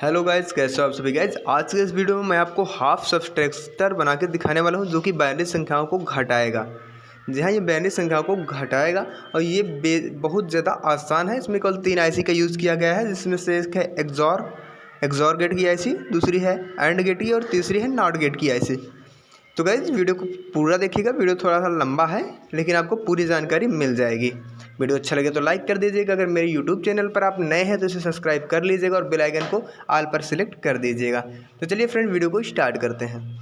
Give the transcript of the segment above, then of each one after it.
Hello guys, कैसे हो आप सभी गाइज। आज के इस वीडियो में मैं आपको हाफ सबट्रैक्टर बना के दिखाने वाला हूं जो कि बाइनरी संख्याओं को घटाएगा। जी हाँ, ये बाइनरी संख्याओं को घटाएगा और ये बहुत ज़्यादा आसान है। इसमें केवल 3 आईसी का यूज़ किया गया है, जिसमें से एक है एक्सॉर गेट की आईसी, दूसरी है एंड गेट की और तीसरी है नॉट गेट की आईसी। तो गाइज वीडियो को पूरा देखिएगा। वीडियो थोड़ा सा लंबा है लेकिन आपको पूरी जानकारी मिल जाएगी। वीडियो अच्छा लगे तो लाइक कर दीजिएगा। अगर मेरे यूट्यूब चैनल पर आप नए हैं तो इसे सब्सक्राइब कर लीजिएगा और बेल आइकन को ऑल पर सिलेक्ट कर दीजिएगा। तो चलिए फ्रेंड, वीडियो को स्टार्ट करते हैं।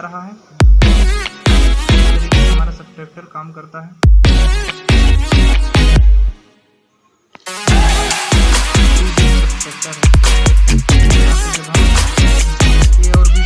रहा है। इस तरीके से हमारा सबट्रैक्टर काम करता है। सबट्रैक्टर है, जब हम ए और बी